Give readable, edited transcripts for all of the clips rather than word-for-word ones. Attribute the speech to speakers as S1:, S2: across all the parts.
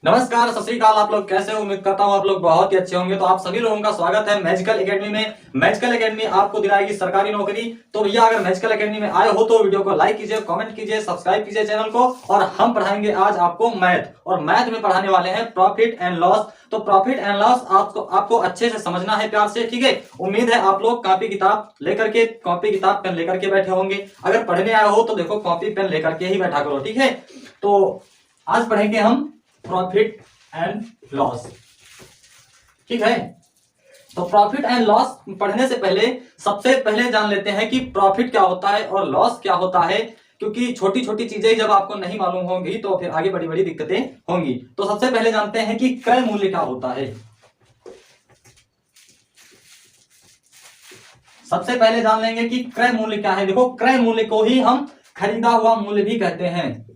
S1: नमस्कार, सत श्री अकाल। आप लोग कैसे हो? उम्मीद करता हूं आप लोग बहुत ही अच्छे होंगे। तो आप सभी लोगों का स्वागत है मैजिकल एकेडमी में। मैजिकल एकेडमी आपको दिलाएगी सरकारी नौकरी। तो भैया अगर मैजिकल एकेडमी में आए हो तो वीडियो को लाइक कीजिए, कमेंट कीजिए, सब्सक्राइब कीजिए चैनल को। और हम पढ़ाएंगे आज आपको मैथ, और मैथ में पढ़ाने वाले हैं प्रॉफिट एंड लॉस। तो प्रॉफिट एंड लॉस आपको अच्छे से समझना है, प्यार से, ठीक है। उम्मीद है आप लोग कॉपी किताब पेन लेकर के बैठे होंगे। अगर पढ़ने आए हो तो देखो कॉपी पेन लेकर के ही बैठा करो, ठीक है। तो आज पढ़ेंगे हम प्रॉफिट एंड लॉस, ठीक है। तो प्रॉफिट एंड लॉस पढ़ने से पहले सबसे पहले जान लेते हैं कि प्रॉफिट क्या होता है और लॉस क्या होता है, क्योंकि छोटी छोटी चीजें जब आपको नहीं मालूम होंगी तो फिर आगे बड़ी बड़ी दिक्कतें होंगी। तो सबसे पहले जानते हैं कि क्रय मूल्य क्या होता है। सबसे पहले जान लेंगे कि क्रय मूल्य क्या है। देखो, क्रय मूल्य को ही हम खरीदा हुआ मूल्य भी कहते हैं।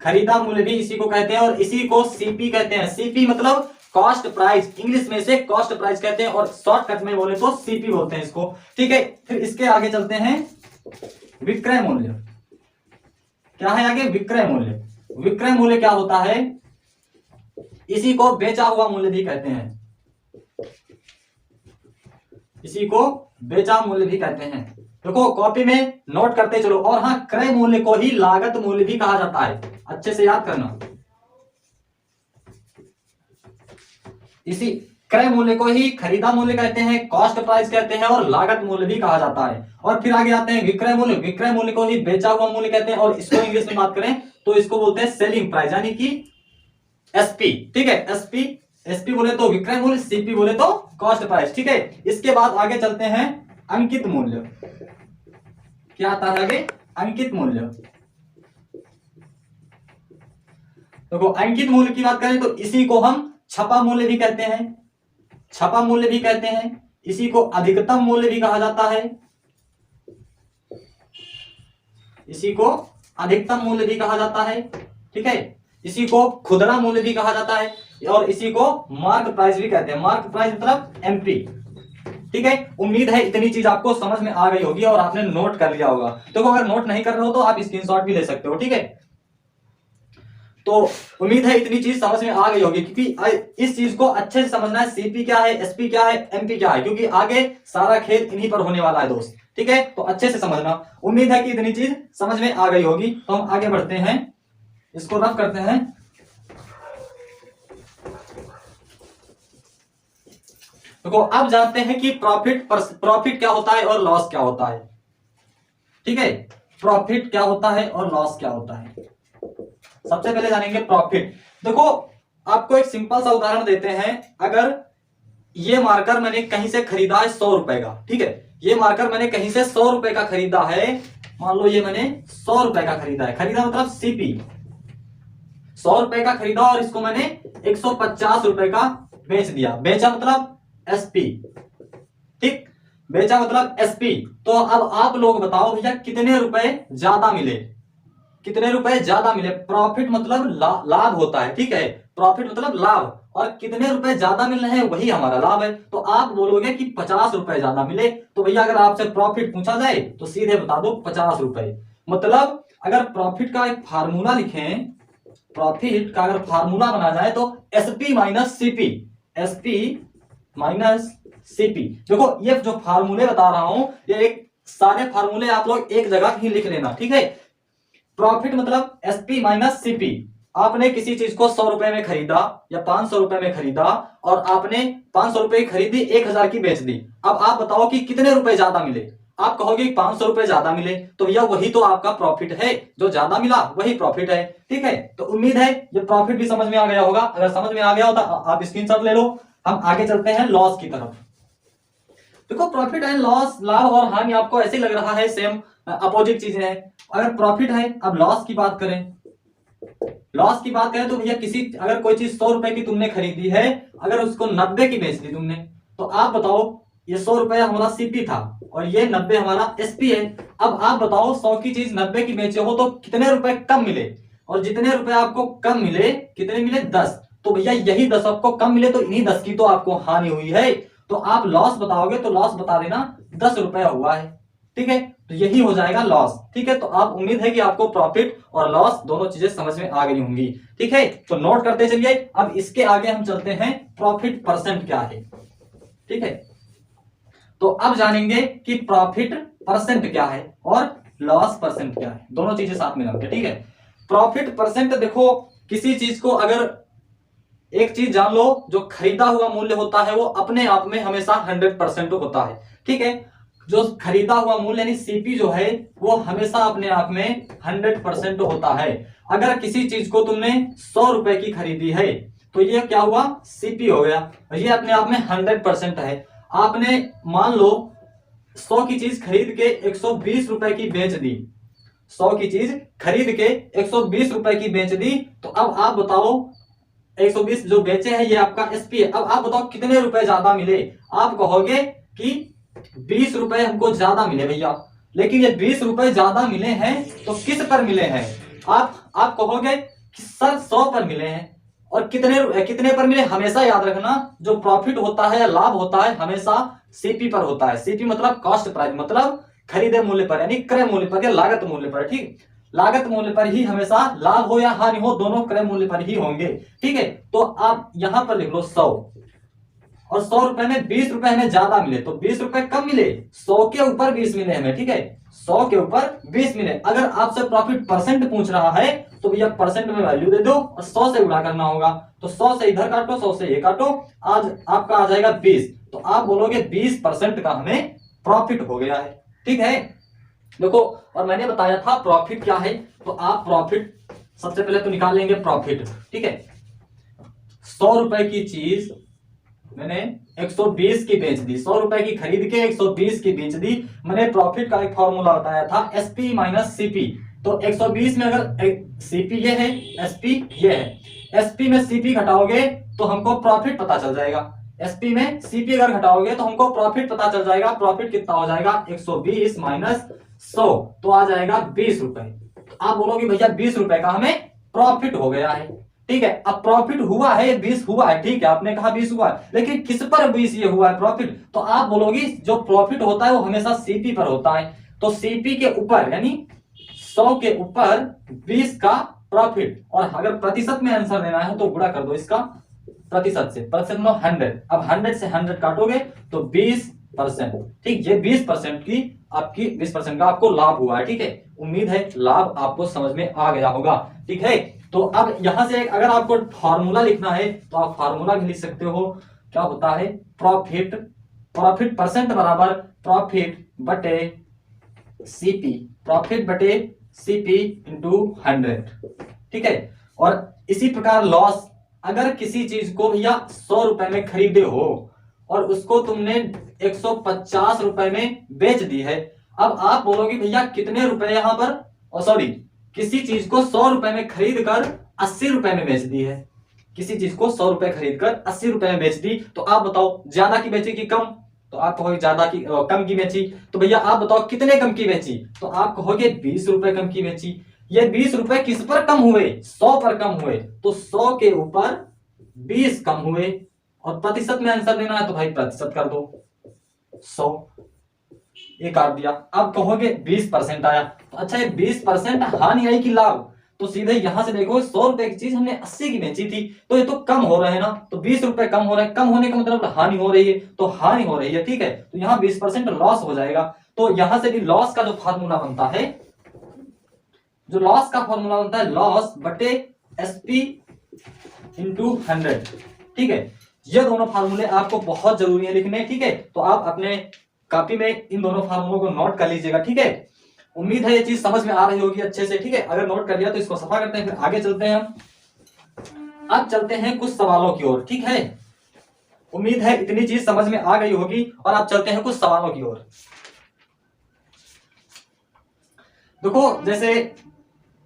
S1: खरीदा मूल्य भी इसी को कहते हैं, और इसी को सीपी कहते हैं। सीपी मतलब कॉस्ट प्राइस, इंग्लिश में से कॉस्ट प्राइस कहते हैं, और शॉर्टकट में बोले तो सीपी बोलते हैं इसको, ठीक है। फिर इसके आगे चलते हैं विक्रय मूल्य। क्या है आगे? विक्रय मूल्य। विक्रय मूल्य क्या होता है? इसी को बेचा हुआ मूल्य भी कहते हैं। इसी को बेचा मूल्य भी कहते हैं। देखो कॉपी में नोट करते चलो। और हाँ, क्रय मूल्य को ही लागत मूल्य भी कहा जाता है, अच्छे से याद करना। इसी क्रय मूल्य को ही खरीदा मूल्य कहते हैं, कॉस्ट प्राइस कहते हैं, और लागत मूल्य भी कहा जाता है। और फिर आगे आते हैं विक्रय मूल्य। विक्रय मूल्य को ही बेचा हुआ मूल्य कहते हैं, और इसको इंग्लिश में बात करें तो इसको बोलते हैं सेलिंग प्राइस, यानी कि एसपी, ठीक है। एसपी एसपी बोले तो विक्रय मूल्य, सीपी बोले तो कॉस्ट प्राइस, ठीक है। इसके बाद आगे चलते हैं अंकित मूल्य। क्या आता है आगे? अंकित मूल्य। देखो, अंकित मूल्य की बात करें तो इसी को हम छपा मूल्य भी कहते हैं। छपा मूल्य भी कहते हैं। इसी को अधिकतम मूल्य भी कहा जाता है। इसी को अधिकतम मूल्य भी कहा जाता है, ठीक है। इसी को खुदरा मूल्य भी कहा जाता है, और इसी को मार्क प्राइस भी कहते हैं। मार्क प्राइस मतलब एमपी, ठीक है। उम्मीद है इतनी चीज आपको समझ में आ गई होगी और आपने नोट कर लिया होगा। देखो, अगर नोट नहीं कर रहे हो तो आप स्क्रीनशॉट भी ले सकते हो, ठीक है। तो उम्मीद है इतनी चीज समझ में आ गई होगी, क्योंकि इस चीज को अच्छे से समझना है। सीपी क्या है, एसपी क्या है, एमपी क्या है, क्योंकि आगे सारा खेल इन्हीं पर होने वाला है दोस्त, ठीक है। तो अच्छे से समझना। उम्मीद है कि इतनी चीज समझ में आ गई होगी। तो हम आगे बढ़ते हैं, इसको रफ करते हैं। देखो, अब जानते हैं कि प्रॉफिट क्या होता है और लॉस क्या होता है, ठीक है। प्रॉफिट क्या होता है और लॉस क्या होता है, सबसे पहले जानेंगे प्रॉफिट। देखो, आपको एक सिंपल सा उदाहरण देते हैं। अगर ये मार्कर मैंने कहीं से खरीदा है 100 रुपए का, ठीक है। ये मार्कर मैंने कहीं से 100 रुपए का खरीदा है। मान लो ये मैंने 100 रुपए का खरीदा है। खरीदा मतलब सीपी, 100 रुपए का खरीदा, और इसको मैंने 150 रुपए का बेच दिया। बेचा मतलब एसपी, ठीक। बेचा मतलब एसपी। तो अब आप लोग बताओ भैया, कितने रुपए ज्यादा मिले? कितने रुपए ज्यादा मिले? प्रॉफिट मतलब लाभ होता है, ठीक है। प्रॉफिट मतलब लाभ, और कितने रुपए ज्यादा मिल रहे हैं वही हमारा लाभ है। तो आप बोलोगे कि 50 रुपए ज्यादा मिले। तो भैया अगर आपसे प्रॉफिट पूछा जाए तो सीधे बता दो 50 रुपए। मतलब अगर प्रॉफिट का एक फार्मूला लिखें, प्रॉफिट का अगर फार्मूला बना जाए तो SP minus CP, SP minus CP. देखो, ये जो फार्मूले बता रहा हूं, ये एक सारे फार्मूले आप लोग एक जगह ही लिख लेना, ठीक है। प्रॉफिट मतलब एसपी माइनस सीपी। आपने किसी चीज को 100 रुपए में खरीदा या 500 रुपए में खरीदा, और आपने 500 रुपए की खरीदी, 1000 की बेच दी। अब आप बताओ कि कितने रुपए ज्यादा मिले? आप कहोगे 500 रुपए ज्यादा मिले, तो भैया वही तो आपका प्रॉफिट है। जो ज्यादा मिला वही प्रॉफिट है, ठीक है। तो उम्मीद है ये प्रॉफिट भी समझ में आ गया होगा। अगर समझ में आ गया हो तो आप स्क्रीनशॉट ले लो। हम आगे चलते हैं लॉस की तरफ। देखो, प्रॉफिट एंड लॉस, लाभ और हानि आपको ऐसे लग रहा है सेम अपोजिट चीजें हैं। अगर प्रॉफिट है, अब लॉस की बात करें, लॉस की बात करें तो भैया अगर कोई चीज 100 रुपए की तुमने खरीदी है, अगर उसको 90 की बेच दी तुमने, तो आप बताओ, ये 100 रुपया हमारा सीपी था और ये 90 हमारा एसपी है। अब आप बताओ, 100 की चीज 90 की बेचे हो तो कितने रुपए कम मिले? और जितने रुपए आपको कम मिले, कितने मिले? 10। तो भैया यही 10 आपको कम मिले, तो इन्हीं 10 की तो आपको हानि हुई है। तो आप लॉस बताओगे तो लॉस बता देना 10 रुपया हुआ है, ठीक है। तो यही हो जाएगा लॉस। ठीक है, तो आप उम्मीद है कि आपको प्रॉफिट और लॉस दोनों चीजें समझ में आ गई होंगी। ठीक है, तो नोट करते चलिए। अब इसके आगे हम चलते हैं प्रॉफिट परसेंट क्या है। ठीक है, तो अब जानेंगे कि प्रॉफिट परसेंट क्या है और लॉस परसेंट क्या है, दोनों चीजें साथ में रखेंगे। ठीक है, प्रॉफिट परसेंट देखो, किसी चीज को अगर एक चीज जान लो, जो खरीदा हुआ मूल्य होता है वो अपने आप में हमेशा 100% होता है। ठीक है, जो खरीदा हुआ मूल्य यानी सीपी जो है वो हमेशा अपने आप में 100% होता है। अगर किसी चीज को तुमने 100 रुपए की खरीदी है तो ये क्या हुआ, सीपी हो गया, ये अपने आप में 100% है। आपने मान लो 100 की चीज खरीद के 120 रुपए की बेच दी, 100 की चीज खरीद के 120 रुपए की बेच दी, तो अब आप बताओ 120 जो बेचे हैं ये आपका एसपी है। अब आप बताओ कितने रुपए ज्यादा मिले। आप कहोगे कि 20 रुपए हमको ज्यादा मिले भैया, लेकिन ये 20 रुपए ज्यादा मिले हैं तो किस पर मिले हैं। आप कहोगे कि सर 100 पर मिले हैं। और कितने पर मिले, हमेशा याद रखना जो प्रॉफिट होता है या लाभ होता है हमेशा सीपी पर होता है। सीपी मतलब कॉस्ट प्राइस, मतलब खरीदे मूल्य पर यानी क्रय मूल्य पर या लागत मूल्य पर। ठीक, लागत मूल्य पर ही हमेशा लाभ हो या हानि हो दोनों क्रय मूल्य पर ही होंगे। ठीक है, तो आप यहां पर लिख लो 100, और 100 रुपए में 20 रुपए हमें ज्यादा मिले, तो 20 रुपए कम मिले, 100 के ऊपर 20 मिले हमें। ठीक है, 100 के ऊपर 20 मिले। अगर आपसे प्रॉफिट परसेंट पूछ रहा है तो भैया परसेंट में वैल्यू दे दो और 100 से गुणा करना होगा। तो 100 से इधर काटो, 100 से ये काटो, आज आपका आ जाएगा 20। तो आप बोलोगे 20% का हमें प्रॉफिट हो गया है। ठीक है, देखो, और मैंने बताया था प्रॉफिट क्या है, तो आप प्रॉफिट सबसे पहले तो निकाल लेंगे प्रॉफिट। ठीक है, 100 रुपए की चीज मैंने 120 की बेच दी, 100 रुपए की खरीद के 120 की बेच दी। मैंने प्रॉफिट का एक फॉर्मूला बताया था एसपी माइनस सीपी। तो 120 में अगर सीपी ये है, एसपी ये है, एसपी में सीपी घटाओगे तो हमको प्रॉफिट पता चल जाएगा। एसपी में सीपी अगर घटाओगे तो हमको प्रॉफिट पता चल जाएगा। प्रॉफिट कितना हो जाएगा, 120 माइनस 100, तो आ जाएगा 20 रुपए। तो आप बोलोगे भैया 20 रुपए का हमें प्रॉफिट हो गया है। ठीक है, अब प्रॉफिट हुआ है 20 हुआ है, ठीक है, आपने कहा 20 हुआ है, लेकिन किस पर 20 ये हुआ है प्रॉफिट, तो आप बोलोगे जो प्रॉफिट होता है वो हमेशा सीपी पर होता है। तो सीपी के ऊपर यानी 100 के ऊपर 20 का प्रॉफिट, और अगर प्रतिशत में आंसर देना है तो गुणा कर दो इसका प्रतिशत से, प्रतिशत में 100। अब 100 से 100 काटोगे तो 20%। ठीक, ये 20% की आपकी 20% का आपको लाभ हुआ है। ठीक है, उम्मीद है लाभ आपको समझ में आ गया होगा। ठीक है, तो अब यहां से अगर आपको फॉर्मूला लिखना है तो आप फॉर्मूला भी लिख सकते हो। क्या होता है, प्रॉफिट परसेंट बराबर प्रॉफिट बटे सीपी, प्रॉफिट बटे सीपी इंटू 100। ठीक है, और इसी प्रकार लॉस, अगर किसी चीज को भैया 100 रुपए में खरीदे हो और उसको तुमने 150 रुपए में बेच दी है। अब आप बोलोगे भैया कितने रुपए यहां पर, सॉरी, किसी चीज को 100 रुपए में खरीद कर 80 रुपए में बेच दी है। किसी चीज को 100 रुपए खरीद कर 80 रुपए में बेच दी, तो आप बताओ ज्यादा की बेची कि कम, तो आप कहोगे ज्यादा की कम की बेची। तो भैया आप बताओ कितने कम की बेची, तो आप कहोगे 20 रुपए कम की बेची। ये 20 रुपए किस पर कम हुए, 100 पर कम हुए, तो 100 के ऊपर 20 कम हुए। और प्रतिशत में आंसर देना है तो भाई प्रतिशत कर दो, 100 ये काट दिया। अब कहोगे 20% आया, तो अच्छा ये 20% हानि आई कि लाभ, तो सीधे यहां से देखो 100 रुपए की चीज हमने 80 की बेची थी, तो ये तो कम हो रहे हैं ना, तो 20 रुपए कम हो रहे हैं, कम होने का मतलब हानि हो रही है, तो हानि हो रही है। ठीक है, तो यहाँ 20% लॉस हो जाएगा। तो यहां से भी लॉस का जो फॉर्मूला बनता है, जो लॉस का फॉर्मूला बनता है लॉस बटे एसपी इंटू 100। ठीक है, ये दोनों फार्मूले आपको बहुत जरूरी है लिखने। ठीक है, तो आप अपने कॉपी में इन दोनों फार्मूलों को नोट कर लीजिएगा। ठीक है, उम्मीद है ये चीज समझ में आ रही होगी अच्छे से। ठीक है, अगर नोट कर लिया तो इसको सफा करते हैं, फिर आगे चलते हैं हम। अब चलते हैं कुछ सवालों की ओर। ठीक है, उम्मीद है इतनी चीज समझ में आ गई होगी, और अब चलते हैं कुछ सवालों की ओर। देखो, जैसे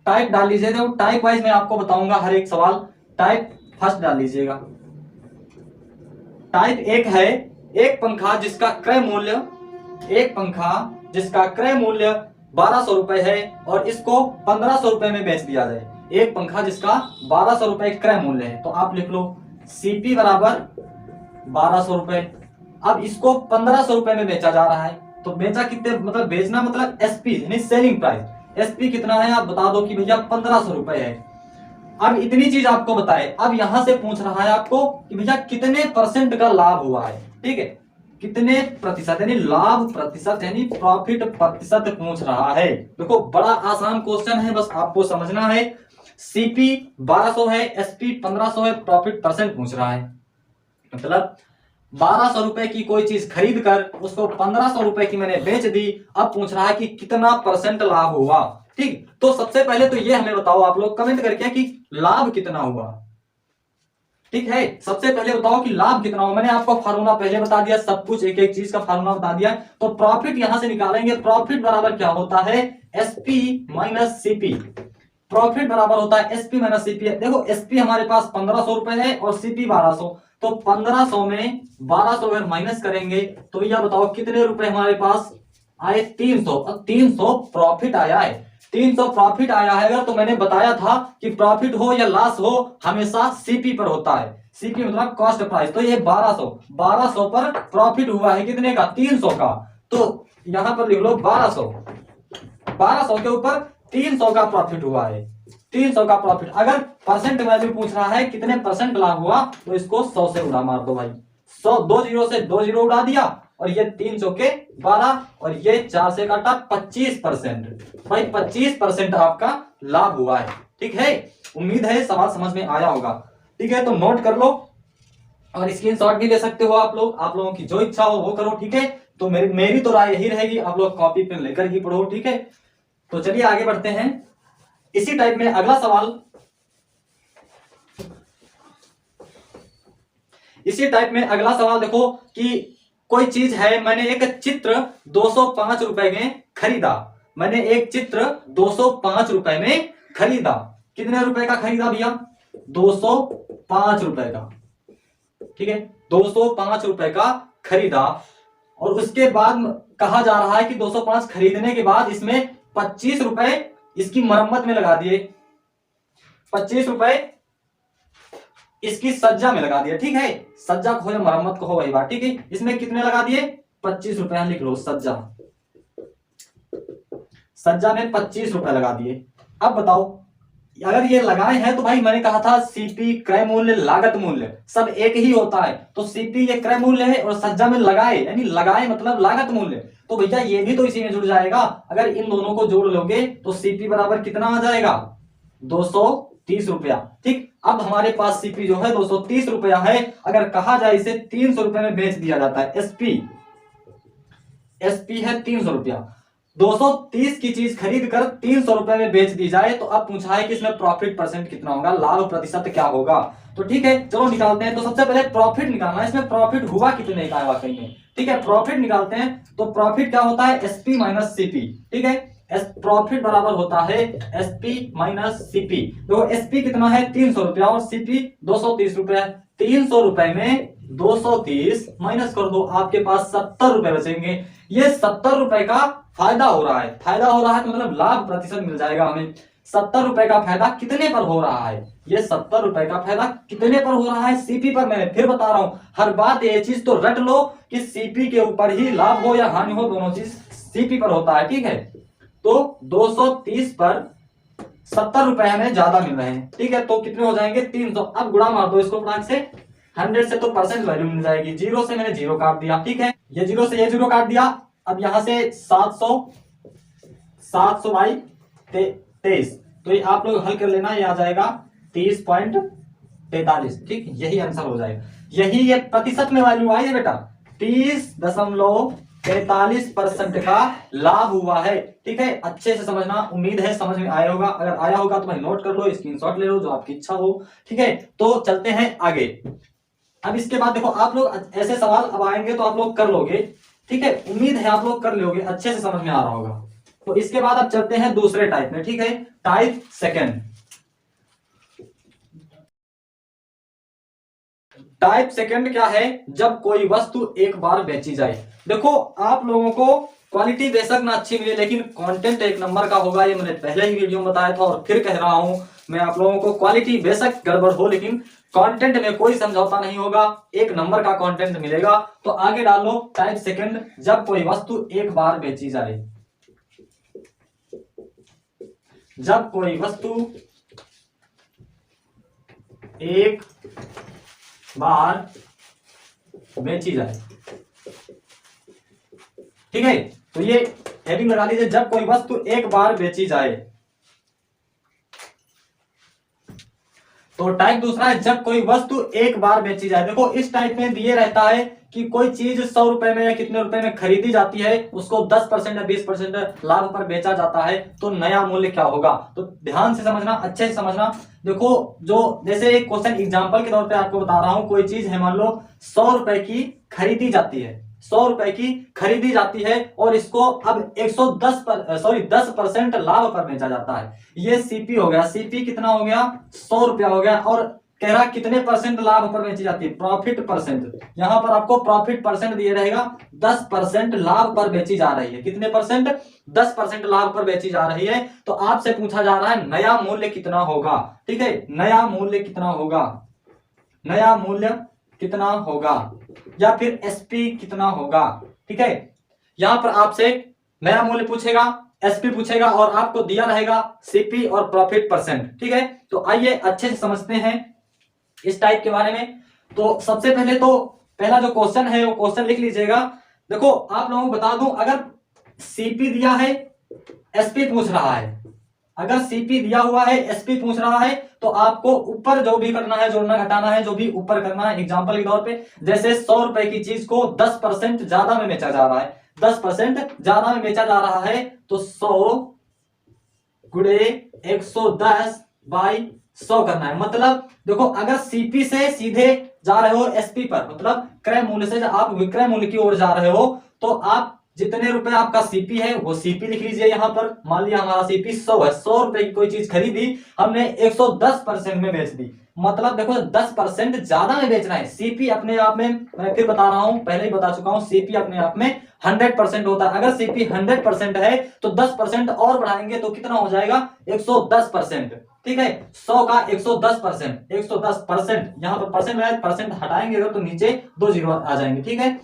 S1: टाइप डाल लीजिए, तो टाइप वाइज मैं आपको बताऊंगा हर एक सवाल। टाइप फर्स्ट डाल लीजिएगा। टाइप एक है, एक पंखा जिसका क्रय मूल्य, एक पंखा जिसका क्रय मूल्य 1200 रुपए है और इसको 1500 रुपए में बेच दिया जाए। एक पंखा जिसका 1200 रुपए क्रय मूल्य है, तो आप लिख लो सीपी बराबर 1200 रुपए। अब इसको 1500 रुपए में बेचा जा रहा है, तो बेचा कितने, मतलब बेचना मतलब एसपी यानी सेलिंग प्राइस। एसपी कितना है आप बता दो कि भैया 1500 रुपए है। अब इतनी चीज आपको बताए, अब यहां से पूछ रहा है आपको कि भैया कितने परसेंट का लाभ हुआ है, ठीक है, कितने प्रतिशत यानी लाभ प्रतिशत यानी प्रॉफिट प्रतिशत पूछ रहा है। देखो बड़ा आसान क्वेश्चन है, बस आपको समझना है। सीपी 1200 है, एसपी 1500 है, प्रॉफिट परसेंट पूछ रहा है। मतलब 1200 रुपए की कोई चीज खरीद कर उसको 1500 रुपए की मैंने बेच दी, अब पूछ रहा है कि कितना परसेंट लाभ हुआ। ठीक, तो सबसे पहले तो ये हमें बताओ आप लोग कमेंट करके कि लाभ कितना हुआ। ठीक है, सबसे पहले बताओ कि लाभ कितना हुआ। मैंने आपको फार्मूला पहले बता दिया, सब कुछ एक एक चीज का फार्मूला बता दिया। तो प्रॉफिट यहां से निकालेंगे, प्रॉफिट बराबर क्या होता है, एसपी माइनस सीपी। प्रॉफिट बराबर होता है एसपी माइनस सीपी। देखो एसपी हमारे पास 1500 रुपए है और सीपी 1200, तो 1500 में 1200 अगर माइनस करेंगे तो भैया बताओ कितने रुपए हमारे पास आए, 300। और 300 प्रॉफिट आया है, 300 प्रॉफिट आया है। अगर तो मैंने बताया था कि प्रॉफिट हो या लॉस हो हमेशा सीपी पर होता है, सीपी मतलब कॉस्ट प्राइस। तो ये 1200 पर प्रॉफिट हुआ है कितने का, 300 का। तो यहां पर लिख लो 1200 के ऊपर 300 का प्रॉफिट हुआ है, 300 का प्रॉफिट। अगर परसेंट वैल्यू पूछ रहा है कितने परसेंट लाभ हुआ, तो इसको 100 से उड़ा मार दो भाई। 100 दो जीरो से 2 जीरो उड़ा दिया, और ये 300 के 12 और ये 4 से काटा 25%। भाई 25% आपका लाभ हुआ है। ठीक है, उम्मीद है सवाल समझ में आया होगा। ठीक है, तो नोट कर लो और स्क्रीनशॉट भी ले सकते हो आप लोग, आप लोगों की जो इच्छा हो वो करो। ठीक है, तो मेरी तो राय यही रहेगी, आप लोग कॉपी पेन लेकर ही पढ़ो। ठीक है, तो चलिए आगे बढ़ते हैं। इसी टाइप में अगला सवाल, देखो कि कोई चीज है, मैंने एक चित्र 205 रुपए में खरीदा। मैंने एक चित्र 205 रुपए में खरीदा। कितने रुपए का खरीदा भैया, 205 रुपए का। ठीक है, 205 रुपए का खरीदा, और उसके बाद कहा जा रहा है कि 205 खरीदने के बाद इसमें 25 रुपए इसकी मरम्मत में लगा दिए, 25 रुपए इसकी सज्जा में लगा दिए। ठीक है, सज्जा कहो या मरम्मत कहो वही बात। ठीक है, इसमें कितने लगा दिए, 25 रुपए लिख लो, सज्जा में 25 रुपए लगा दिए। अब बताओ अगर ये लगाए हैं तो भाई मैंने कहा था सीपी क्रय मूल्य लागत मूल्य सब एक ही होता है। तो सीपी ये क्रय मूल्य है और सज्जा में लगाए यानी लगाए मतलब लागत मूल्य, तो भैया ये भी तो इसी में जुड़ जाएगा। अगर इन दोनों को जोड़ लोगे तो सीपी बराबर कितना आ जाएगा, 230 रुपया। ठीक, अब हमारे पास सीपी जो है 230 रुपया है। अगर कहा जाए इसे 300 रुपए में बेच दिया जाता है, एसपी है 300 रुपया, 230 की चीज खरीद कर 300 रुपए में बेच दी जाए, तो अब पूछा है कि इसमें प्रॉफिट परसेंट कितना होगा, लाभ प्रतिशत क्या होगा। तो ठीक है चलो निकालते हैं। तो सबसे पहले प्रॉफिट निकालना है, इसमें प्रॉफिट हुआ कितने का है वाकई में। ठीक है, प्रॉफिट निकालते हैं। तो प्रॉफिट क्या होता है, एसपी माइनस सीपी। ठीक है, प्रॉफिट बराबर होता है एसपी माइनस सीपी। तो एसपी कितना है 300 रुपया और सीपी 230 रुपया। 300 रुपए में 230 माइनस कर दो, आपके पास 70 रुपए बचेंगे। ये 70 रुपए का फायदा हो रहा है, मतलब लाभ प्रतिशत मिल जाएगा हमें। 70 रुपए का फायदा कितने पर हो रहा है, ये 70 रुपए का फायदा कितने पर हो रहा है, सीपी पर। मैं फिर बता रहा हूं, हर बात ये चीज तो रट लो कि सीपी के ऊपर ही लाभ हो या हानि हो, दोनों चीज सीपी पर होता है। ठीक है, तो 230 पर 70 रुपए हमें ज्यादा मिल रहे हैं। ठीक है, तो कितने हो जाएंगे 300। अब गुणा मार दो इसको फटाक से, 100 से तो परसेंट वैल्यू मिल जाएगी, जीरो से मैंने जीरो काट दिया। ठीक है, ये जीरो से ये जीरो काट दिया। अब यहां से 700 बाई 23, तो ये आप लोग हल कर लेना, ये आ जाएगा 30.43। ठीक, यही आंसर हो जाएगा। यही ये प्रतिशत में वैल्यू आई है बेटा, 30.43% का लाभ हुआ है। ठीक है, अच्छे से समझना, उम्मीद है समझ में आया होगा। अगर आया होगा तो भाई नोट कर लो, स्क्रीनशॉट ले लो, जो आपकी इच्छा हो। ठीक है, तो चलते हैं आगे। अब इसके बाद देखो आप लोग ऐसे सवाल अब आएंगे तो आप लोग कर लोगे। ठीक है, उम्मीद है आप लोग कर लोगे, अच्छे से समझ में आ रहा होगा। तो इसके बाद अब चलते हैं दूसरे टाइप में। ठीक है, टाइप सेकंड। टाइप सेकंड क्या है, जब कोई वस्तु एक बार बेची जाए। देखो आप लोगों को क्वालिटी बेशक ना अच्छी मिले लेकिन कंटेंट एक नंबर का होगा, ये मैंने पहले ही वीडियो में बताया था और फिर कह रहा हूं मैं आप लोगों को क्वालिटी बेशक गड़बड़ हो लेकिन कंटेंट में कोई समझौता नहीं होगा, एक नंबर का कंटेंट मिलेगा। तो आगे डालो टाइप सेकंड, जब कोई वस्तु एक बार बेची जाए। जब कोई वस्तु एक बार बेची जाए, ठीक है। तो ये हेडिंग लगा लीजिए, जब कोई वस्तु एक बार बेची जाए। तो टाइप दूसरा है, जब कोई वस्तु एक बार बेची जाए। देखो इस टाइप में दिए रहता है कि कोई चीज 100 रुपए में या कितने रुपए में खरीदी जाती है, उसको 10% या 20% लाभ पर बेचा जाता है, तो नया मूल्य क्या होगा। तो ध्यान से समझना, अच्छे से समझना। देखो जो जैसे एक क्वेश्चन एग्जांपल के तौर पे आपको बता रहा हूं, कोई चीज है मान लो 100 रुपए की खरीदी जाती है, 100 रुपए की खरीदी जाती है और इसको अब 10% लाभ पर बेचा जाता है। ये सीपी हो गया, सीपी कितना हो गया 100 रुपया हो गया, और कह रहा कितने परसेंट लाभ पर बेची जाती है, प्रॉफिट परसेंट। यहां पर आपको प्रॉफिट परसेंट दिए रहेगा, 10% लाभ पर बेची जा रही है। कितने परसेंट, 10% लाभ पर बेची जा रही है। तो आपसे पूछा जा रहा है नया मूल्य कितना होगा, ठीक है, नया मूल्य कितना होगा, नया मूल्य कितना होगा, या फिर एसपी कितना होगा, ठीक है। यहां पर आपसे नया मूल्य पूछेगा, एसपी पूछेगा और आपको दिया रहेगा सीपी और प्रॉफिट परसेंट, ठीक है। तो आइए अच्छे से समझते हैं इस टाइप के बारे में। तो सबसे पहले तो पहला जो क्वेश्चन है वो क्वेश्चन लिख लीजिएगा। देखो आप लोगों को बता दूं, अगर सीपी दिया है, एसपी पूछ रहा है, अगर सीपी दिया हुआ है, एसपी पूछ रहा है, तो आपको ऊपर जो भी करना है, जोड़ना घटाना है, जो भी ऊपर करना है। एग्जांपल के तौर पे जैसे 100 रुपए की चीज को 10% ज्यादा में बेचा जा रहा है, 10% ज्यादा में बेचा जा रहा है, तो 100 गुणे 110 बाई 100 करना है। मतलब देखो अगर सीपी से सीधे जा रहे हो एसपी पर, मतलब क्रय मूल्य से आप विक्रय मूल्य की ओर जा रहे हो, तो आप जितने रुपए आपका सीपी है वो सीपी लिख लीजिए। यहां पर मान लिया हमारा सीपी 100 है, 100 रुपए की कोई चीज खरीदी, हमने 110% में बेच दी। मतलब देखो 10% ज्यादा में बेचना है। सीपी अपने आप में, मैं फिर बता रहा हूं, पहले ही बता चुका हूं, सीपी अपने आप में 100% होता है। अगर सीपी 100% है तो 10% और बढ़ाएंगे तो कितना हो जाएगा, 110%, ठीक है। 100 का 110%, 110%, यहां पर परसेंट हटाएंगे अगर तो नीचे 2 जीरो आ जाएंगे, ठीक है।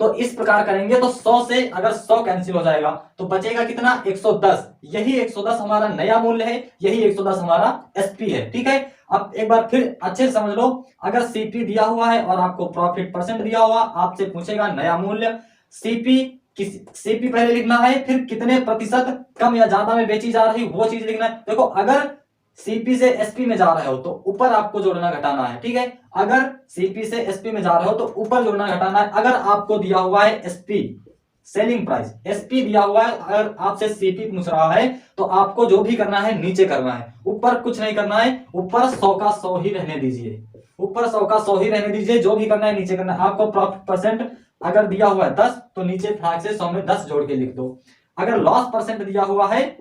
S1: तो इस प्रकार करेंगे तो 100 से अगर 100 कैंसिल हो जाएगा तो बचेगा कितना, 110। यही 110 हमारा नया मूल्य है, यही 110 हमारा एसपी है, ठीक है। अब एक बार फिर अच्छे से समझ लो, अगर सीपी दिया हुआ है और आपको प्रॉफिट परसेंट दिया हुआ, आपसे पूछेगा नया मूल्य। सीपी पहले लिखना है, फिर कितने प्रतिशत कम या ज्यादा में बेची जा रही वो चीज लिखना है। देखो अगर सीपी से एसपी में जा रहे हो तो ऊपर आपको जोड़ना घटाना है, ठीक है। अगर सीपी से एसपी में जा रहे हो तो ऊपर जोड़ना घटाना है। अगर आपको दिया हुआ है एसपी सेलिंग प्राइस, एसपी दिया हुआ है, अगर आपसे सीपी पूछ रहा है तो आपको जो भी करना है नीचे करना है, ऊपर कुछ नहीं करना है। ऊपर 100 का 100 ही रहने दीजिए, ऊपर 100 का 100 ही रहने दीजिए, जो भी करना है नीचे करना है। आपको प्रॉफिट परसेंट अगर दिया हुआ है 10 तो नीचे फटाक से 100 में 10 जोड़ के लिख दो। अगर लॉस परसेंट दिया हुआ है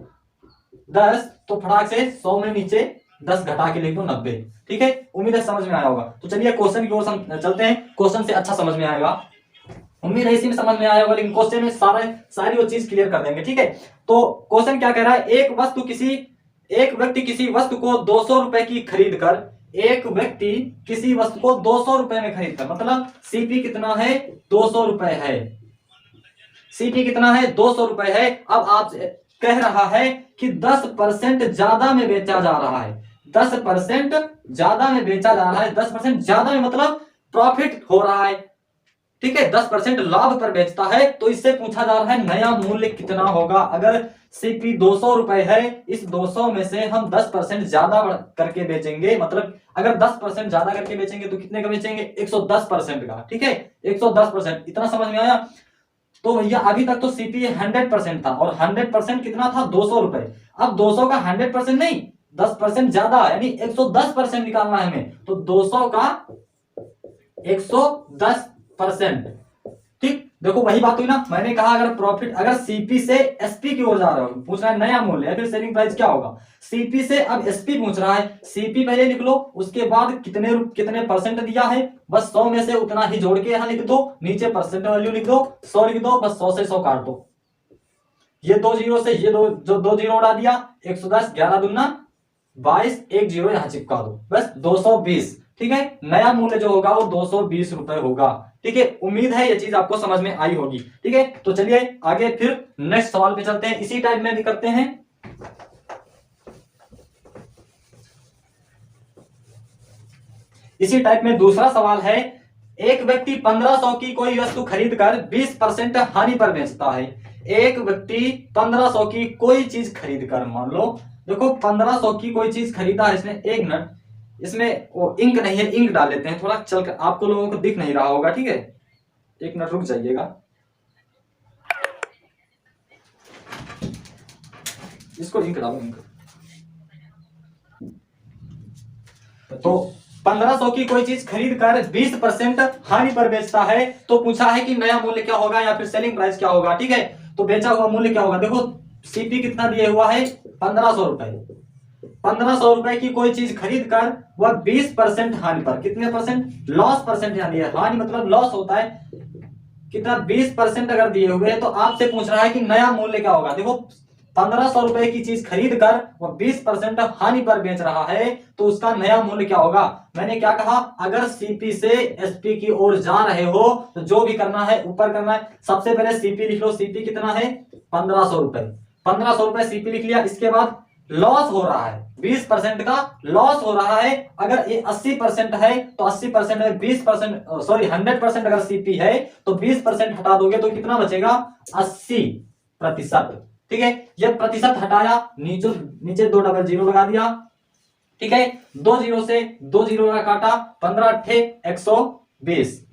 S1: 10 तो फटाक से 100 में नीचे 10 घटा के लिख दो 90, ठीक है। उम्मीद है समझ में आया होगा। तो चलिए क्वेश्चन की ओर चलते हैं, क्वेश्चन से अच्छा समझ में आएगा, उम्मीद है इसी में समझ में आया होगा, लेकिन क्वेश्चन में सारी वो चीज क्लियर कर देंगे, ठीक है। तो क्वेश्चन क्या कह रहा है, एक व्यक्ति किसी वस्तु को 200 रुपए की खरीद कर, एक व्यक्ति किसी वस्तु को 200 रुपए में खरीद कर, मतलब सीपी कितना है, 200 रुपए है, सीपी कितना है, 200 रुपए है। अब आप कह रहा है कि 10% ज्यादा में बेचा जा रहा है, 10% ज्यादा में बेचा जा रहा है, 10% ज्यादा में मतलब प्रॉफिट हो रहा है, ठीक है, 10% लाभ पर बेचता है। तो इससे पूछा जा रहा है नया मूल्य कितना होगा। अगर सीपी 200 रुपए है, इस 200 में से हम 10% ज्यादा करके बेचेंगे, मतलब अगर 10% ज्यादा करके बेचेंगे तो कितने का बेचेंगे, 110% का, ठीक है, 110%। इतना समझ में आया। तो भैया अभी तक तो सीपी 100% था और 100% कितना था, 200 रुपए। अब 200 का 100% नहीं, 10% ज्यादा, यानी 110% निकालना है हमें। तो 200 का 110%, ठीक। देखो वही बात हुई ना, मैंने कहा अगर प्रॉफिट, अगर सीपी से एसपी की ओर जा रहे हो, पूछ रहा है नया मूल्य या फिर सेलिंग प्राइस क्या होगा। सीपी से अब एसपी पूछ रहा है, सीपी पहले लिख लो, उसके बाद कितने परसेंट दिया है, बस 100 में से उतना ही जोड़ के यहां लिख दो, नीचे परसेंट वैल्यू लिख दो, 100 लिख दो, बस 100 से 100 काट दो। ये 2 जीरो से ये दो जीरो उड़ा दिया, 110, 11 दूना 22, एक जीरो यहाँ चिपका दो, बस 220। ठीक है, नया मूल्य जो होगा वो 220 रुपए होगा। ठीक है, उम्मीद है ये चीज आपको समझ में आई होगी। ठीक है, तो चलिए आगे फिर नेक्स्ट सवाल पे चलते हैं, इसी टाइप में भी करते हैं। इसी टाइप में दूसरा सवाल है, एक व्यक्ति 1500 की कोई वस्तु खरीदकर 20% हानि पर बेचता है। एक व्यक्ति 1500 की कोई चीज खरीदकर, मान लो देखो 1500 की कोई चीज खरीदा है इसने, एक मिनट, इसमें वो इंक नहीं है, इंक डाल लेते हैं थोड़ा, चल कर आपको लोगों को दिख नहीं रहा होगा। ठीक है, एक मिनट रुक जाइएगा, इसको इंक डालो, इंक। तो 1500 की कोई चीज खरीद कर 20% हानि पर बेचता है, तो पूछा है कि नया मूल्य क्या होगा या फिर सेलिंग प्राइस क्या होगा। ठीक है, तो बेचा हुआ मूल्य क्या होगा, देखो सीपी कितना दिए हुआ है 1500 रुपए। 1500 रुपए की कोई चीज खरीद कर वह 20% हानि पर, कितने परसेंट, लॉस परसेंट, यानी हानि मतलब लॉस होता है कितना, 20% अगर दिए हुए हैं, तो आपसे पूछ रहा है कि नया मूल्य क्या होगा। देखो 1500 रुपए की चीज खरीद कर वो 20% हानि पर बेच रहा है, तो उसका नया मूल्य क्या होगा। मैंने क्या कहा, अगर सीपी से एसपी की ओर जा रहे हो तो जो भी करना है ऊपर करना है। सबसे पहले सीपी लिख लो, सीपी कितना है 1500 रुपए, 1500 रुपए सीपी लिख लिया। इसके बाद लॉस हो रहा है, 20% का लॉस हो रहा है। अगर ये 80% है तो 80% में 20%, सॉरी 100% अगर सीपी है तो 20% हटा दोगे तो कितना बचेगा, 80%। ठीक है, ये प्रतिशत हटाया, नीचे नीचे 2 डबल जीरो लगा दिया। ठीक है, 2 जीरो से 2 जीरो का काटा, 15 अट्ठे 120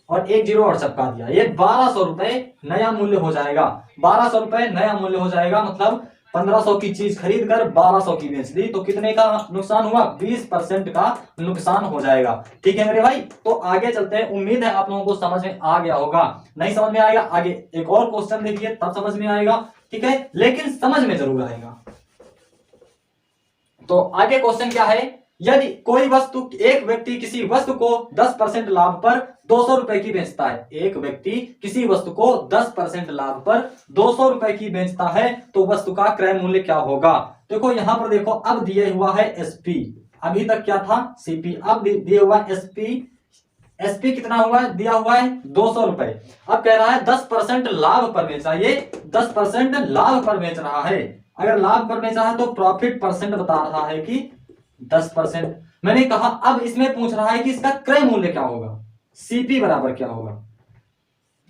S1: और 1 जीरो और चिपका दिया। ये 1200 रुपए नया मूल्य हो जाएगा, 1200 रुपए नया मूल्य हो जाएगा। मतलब 1500 की चीज खरीद कर 1200 की बेच दी, तो कितने का नुकसान हुआ, 20% का नुकसान हो जाएगा। ठीक है मेरे भाई, तो आगे चलते हैं। उम्मीद है आप लोगों को समझ में आ गया होगा, नहीं समझ में आएगा आगे एक और क्वेश्चन देखिए तब समझ में आएगा। ठीक है, लेकिन समझ में जरूर आएगा। तो आगे क्वेश्चन क्या है, यदि कोई वस्तु, एक व्यक्ति किसी वस्तु को 10% लाभ पर 200 रुपए की बेचता है, एक व्यक्ति किसी वस्तु को 10% लाभ पर 200 रुपए की बेचता है, तो वस्तु का क्रय मूल्य क्या होगा। देखो यहां पर देखो, अब दिए हुआ है एसपी, अभी तक क्या था सीपी, अब दिया हुआ एसपी, एसपी कितना हुआ है, दिया हुआ है 200 रुपए। अब कह रहा है 10% लाभ पर बेचा, ये 10% लाभ पर बेच रहा है। अगर लाभ पर बेचा है तो प्रॉफिट परसेंट बता रहा है कि 10%। मैंने कहा अब इसमें पूछ रहा है कि इसका क्रय मूल्य क्या होगा, सीपी बराबर क्या होगा।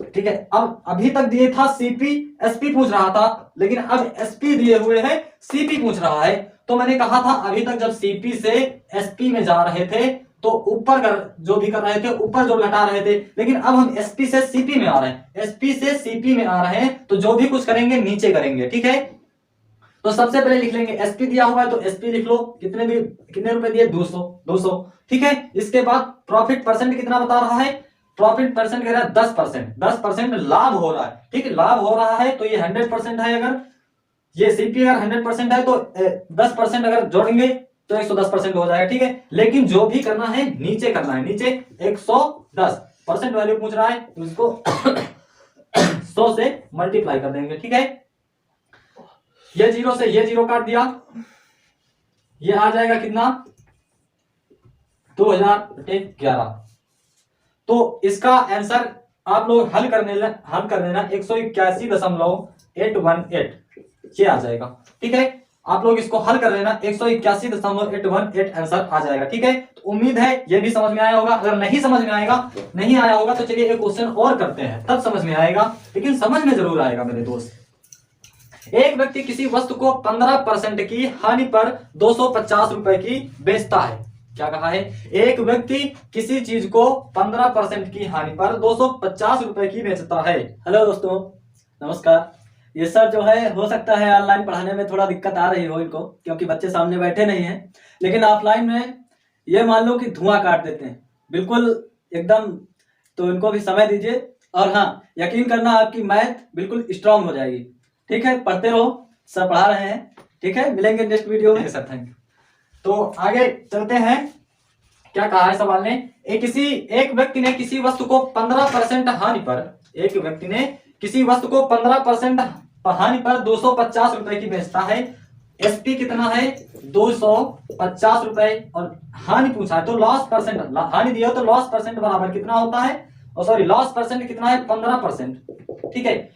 S1: ठीक है, अब अभी तक दिए था सीपी, एसपी पूछ रहा था, लेकिन अब एसपी दिए हुए हैं, सीपी पूछ रहा है। तो मैंने कहा था अभी तक जब सीपी से एसपी में जा रहे थे तो ऊपर कर जो भी कर रहे थे ऊपर जोड़ घटा रहे थे, लेकिन अब हम एसपी से सीपी में आ रहे हैं, एसपी से सीपी में आ रहे हैं, तो जो भी कुछ करेंगे नीचे करेंगे। ठीक है, तो सबसे पहले लिख लेंगे एसपी दिया हुआ है तो एसपी लिख लो, कितने रुपए दिए 200। ठीक है, इसके बाद प्रॉफिट परसेंट कितना बता रहा है, प्रॉफिट परसेंट कह रहा है 10%, 10% लाभ हो रहा है। ठीक है, लाभ हो रहा है तो ये 100% है, अगर ये सीपी अगर 100% है तो 10% अगर जोड़ेंगे तो 110% हो जाएगा। ठीक है, लेकिन जो भी करना है नीचे करना है, नीचे 110% वैल्यू पूछ रहा है तो इसको 100 से मल्टीप्लाई कर देंगे। ठीक है, ये जीरो से ये जीरो काट दिया, ये आ जाएगा कितना 2011। तो इसका आंसर आप लोग हल कर देना 181.818 ये आ जाएगा। ठीक है, आप लोग इसको हल कर लेना 181.818 आंसर आ जाएगा। ठीक है, तो उम्मीद है ये भी समझ में आया होगा। अगर नहीं समझ में नहीं आया होगा तो चलिए एक क्वेश्चन और करते हैं, तब समझ में आएगा, लेकिन समझ में जरूर आएगा मेरे दोस्त। एक व्यक्ति किसी वस्तु को 15% की हानि पर 250 रुपए की बेचता है। क्या कहा है, एक व्यक्ति किसी चीज को 15% की हानि पर 250 रुपए की बेचता है।
S2: हेलो दोस्तों, नमस्कार। ये सर जो है, हो सकता है ऑनलाइन पढ़ाने में थोड़ा दिक्कत आ रही हो इनको, क्योंकि बच्चे सामने बैठे नहीं हैं, लेकिन ऑफलाइन में ये मान लो कि धुआं काट देते हैं बिल्कुल एकदम, तो इनको भी समय दीजिए। और हाँ, यकीन करना आपकी मैथ बिल्कुल स्ट्रांग हो जाएगी। ठीक है, पढ़ते रहो, सर पढ़ा रहे हैं। ठीक है, मिलेंगे नेक्स्ट वीडियो में।
S1: Sir thank you. तो आगे चलते हैं, क्या कहा है सवाल ने, एक व्यक्ति ने किसी वस्तु को 15% हानि पर, एक व्यक्ति ने किसी वस्तु को 15% हानि पर 250 रुपए की बेचता है। एसपी कितना है 250 रुपए और हानि पूछा है तो लॉस परसेंट, हानि दिया हो तो लॉस परसेंट बराबर कितना होता है, और सॉरी लॉस परसेंट कितना है 15%। ठीक है,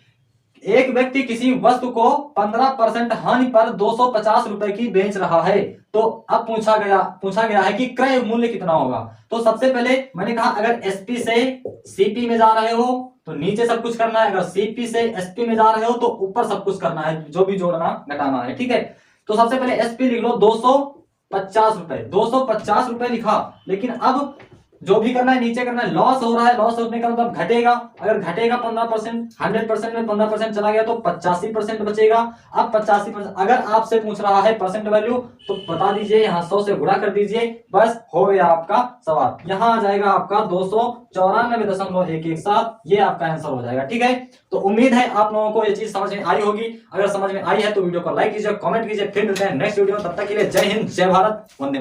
S1: एक व्यक्ति किसी वस्तु को 15% हानि पर 250 रुपए की बेच रहा है, तो अब पूछा गया है कि क्रय मूल्य कितना होगा। तो सबसे पहले मैंने कहा अगर एसपी से सीपी में जा रहे हो तो नीचे सब कुछ करना है, अगर सीपी से एसपी में जा रहे हो तो ऊपर सब कुछ करना है, जो भी जोड़ना घटाना है। ठीक है, तो सबसे पहले एसपी लिख लो 250 रुपए, 250 रुपए लिखा, लेकिन अब जो भी करना है नीचे करना है। लॉस हो रहा है, लॉस होने का मतलब घटेगा, अगर घटेगा 15%, 100% में 15% चला गया तो 85% बचेगा। अब 85%, अगर आपसे पूछ रहा है परसेंट वैल्यू तो बता दीजिए, यहाँ 100 से गुणा कर दीजिए, बस हो गया आपका सवाल। यहाँ आ जाएगा आपका 294.117, ये आपका आंसर हो जाएगा। ठीक है, तो उम्मीद है आप लोगों को ये चीज समझ में आई होगी। अगर समझ में आई है तो वीडियो को लाइक कीजिए, कमेंट कीजिए, फिर मिलते हैं नेक्स्ट वीडियो में। तब तक के लिए जय हिंद, जय भारत, वंदे।